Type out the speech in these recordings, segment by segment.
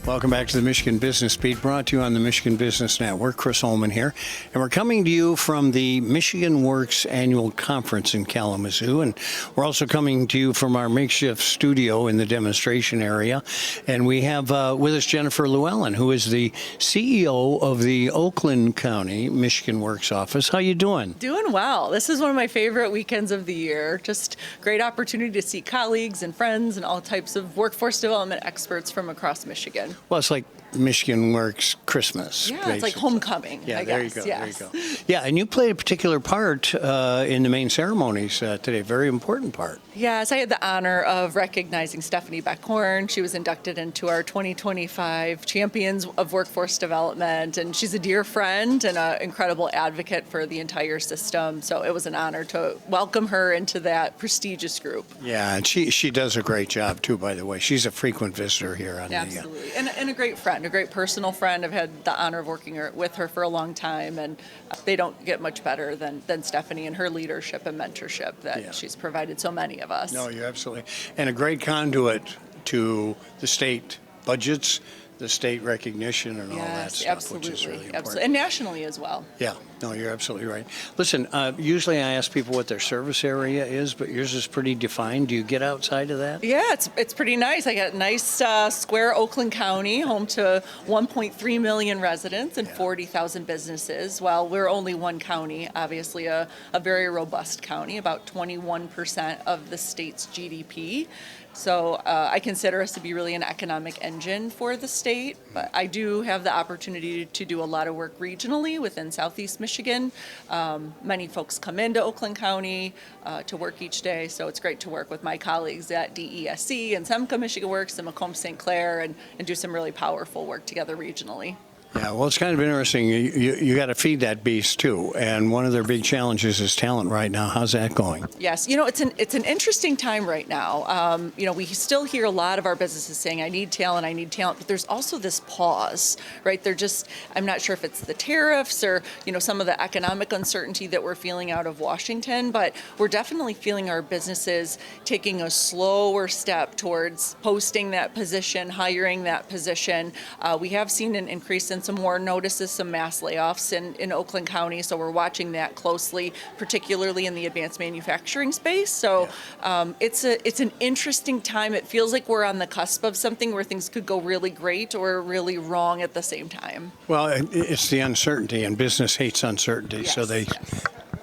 Welcome back to the Michigan Business Beat, brought to you on the Michigan Business Network. Chris Holman here, and we're coming to you from the Michigan Works Annual Conference in Kalamazoo, and we're also coming to you from our makeshift studio in the demonstration area. And we have with us Jennifer Llewellyn, who is the CEO of the Oakland County Michigan Works office. How you doing? Doing well. This is one of my favorite weekends of the year. Just great opportunity to see colleagues and friends and all types of workforce development experts from across Michigan. Well, it's like Michigan Works Christmas. Yeah, basically. It's like homecoming. Yeah, I there guess. you go. Yes. There you go. Yeah, and you played a particular part in the main ceremonies today. Very important part. Yes, I had the honor of recognizing Stephanie Beckhorn. She was inducted into our 2025 Champions of Workforce Development, and she's a dear friend and an incredible advocate for the entire system. So it was an honor to welcome her into that prestigious group. Yeah, and she does a great job too, by the way. She's a frequent visitor here on Absolutely. And a great friend, a great personal friend. I've had the honor of working with her for a long time, and they don't get much better than Stephanie and her leadership and mentorship that she's provided so many of us. No, you absolutely. And a great conduit to the state budgets, the state recognition, and all that stuff, absolutely. Which is really important. Absolutely. And nationally as well. Yeah, no, you're absolutely right. Listen, usually I ask people what their service area is, but yours is pretty defined. Do you get outside of that? Yeah, it's pretty nice. I got a nice square Oakland County, home to 1.3 million residents and 40,000 businesses. While we're only one county, obviously a very robust county, about 21% of the state's GDP. So I consider us to be really an economic engine for the state, but I do have the opportunity to do a lot of work regionally within Southeast Michigan. Many folks come into Oakland County to work each day, so it's great to work with my colleagues at DESC and Semco Michigan Works and Macomb St. Clair and do some really powerful work together regionally. Yeah, well, it's kind of interesting. You got to feed that beast too, and one of their big challenges is talent right now. How's that going? Yes, it's an interesting time right now. We still hear a lot of our businesses saying, "I need talent, but there's also this pause, right? I'm not sure if it's the tariffs or some of the economic uncertainty that we're feeling out of Washington, but we're definitely feeling our businesses taking a slower step towards posting that position, hiring that position. We have seen an increase in some more notices, some mass layoffs in Oakland County, so we're watching that closely, particularly in the advanced manufacturing space. So it's an interesting time. It feels like we're on the cusp of something where things could go really great or really wrong at the same time. Well, it's the uncertainty, and business hates uncertainty, so they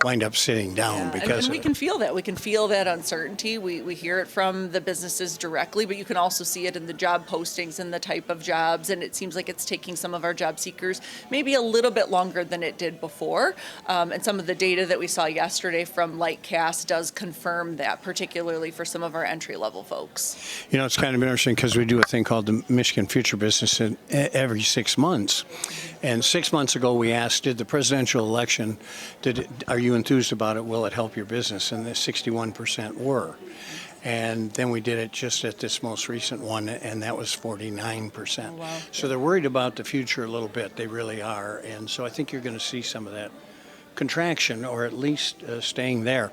wind up sitting down because and we can feel that. We can feel that uncertainty. We hear it from the businesses directly, but you can also see it in the job postings and the type of jobs, and it seems like it's taking some of our job seekers maybe a little bit longer than it did before. And some of the data that we saw yesterday from Lightcast does confirm that, particularly for some of our entry-level folks. It's kind of interesting because we do a thing called the Michigan Future Business every 6 months. And 6 months ago, we asked, did the presidential election, are you enthused about it? Will it help your business? And the 61% were. And then we did it just at this most recent one, and that was 49%. Oh, wow. So they're worried about the future a little bit. They really are. And so I think you're going to see some of that contraction, or at least staying there.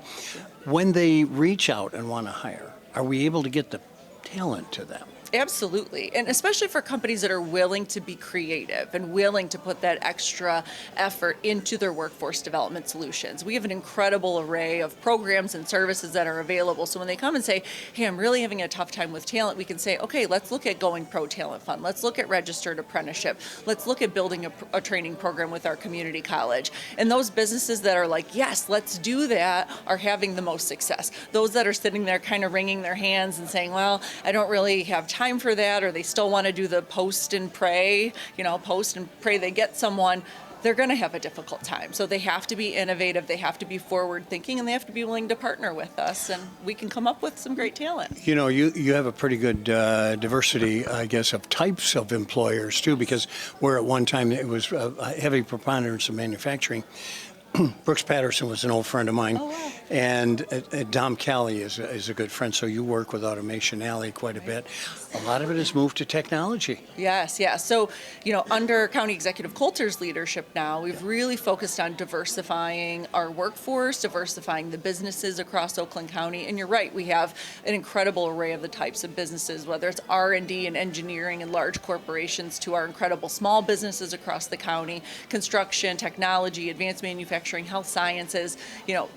When they reach out and want to hire, are we able to get the talent to them? Absolutely. And especially for companies that are willing to be creative and willing to put that extra effort into their workforce development solutions. We have an incredible array of programs and services that are available. So when they come and say, hey, I'm really having a tough time with talent, we can say, okay, let's look at Going Pro Talent Fund. Let's look at registered apprenticeship. Let's look at building a training program with our community college. And those businesses that are like, yes, let's do that, are having the most success. Those that are sitting there kind of wringing their hands and saying, well, I don't really have time for that, or they still want to do the post and pray they get someone, they're going to have a difficult time. So they have to be innovative, they have to be forward thinking, and they have to be willing to partner with us, and we can come up with some great talent. You have a pretty good diversity, I guess, of types of employers too, because where at one time it was a heavy preponderance of manufacturing, Brooks Patterson was an old friend of mine. Oh, wow. And Dom Kelly is a good friend, so you work with Automation Alley quite a bit. A lot of it has moved to technology. Yes, yes. So, under County Executive Coulter's leadership now, we've really focused on diversifying our workforce, diversifying the businesses across Oakland County. And you're right, we have an incredible array of the types of businesses, whether it's R&D and engineering and large corporations to our incredible small businesses across the county, construction, technology, advanced manufacturing, health sciences.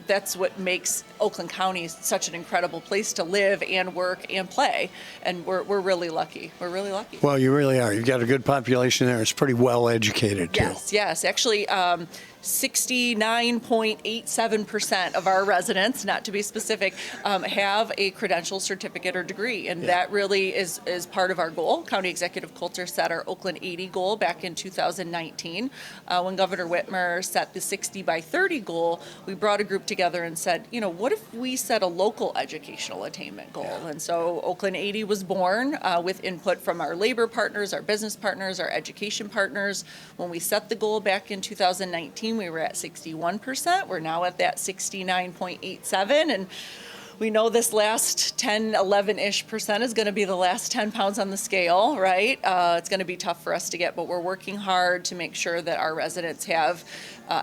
That's what makes Oakland County such an incredible place to live and work and play. And we're really lucky. We're really lucky. Well, you really are. You've got a good population there. It's pretty well educated, too. Yes. Actually, 69.87% of our residents, not to be specific, have a credential, certificate, or degree. And that really is part of our goal. County Executive Coulter set our Oakland 80 goal back in 2019. When Governor Whitmer set the 60 by 30 goal, we brought a group together and said, what if we set a local educational attainment goal? And so Oakland 80 was born with input from our labor partners, our business partners, our education partners. When we set the goal back in 2019, we were at 61%. We're now at that 69.87%. And we know this last 10, 11-ish percent is going to be the last 10 pounds on the scale, right? It's going to be tough for us to get, but we're working hard to make sure that our residents have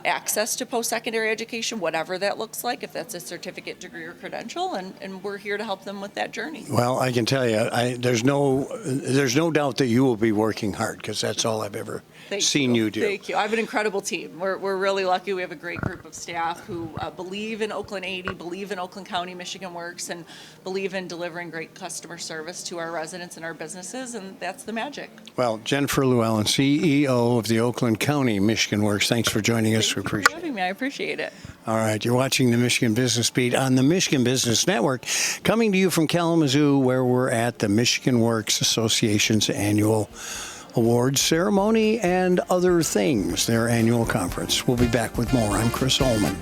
access to post-secondary education, whatever that looks like, if that's a certificate, degree, or credential, and we're here to help them with that journey. Well, I can tell you, there's no doubt that you will be working hard, because that's all I've ever seen you do. Thank you. I have an incredible team. We're really lucky. We have a great group of staff who believe in Oakland 80, believe in Oakland County Michigan Works, and believe in delivering great customer service to our residents and our businesses, and that's the magic. Well, Jennifer Llewellyn, CEO of the Oakland County Michigan Works, thanks for joining us. We Thank you appreciate for having me. I appreciate it. All right, you're watching the Michigan Business Beat on the Michigan Business Network, coming to you from Kalamazoo, where we're at the Michigan Works Association's annual awards ceremony and other things, their annual conference. We'll be back with more. I'm Chris Holman.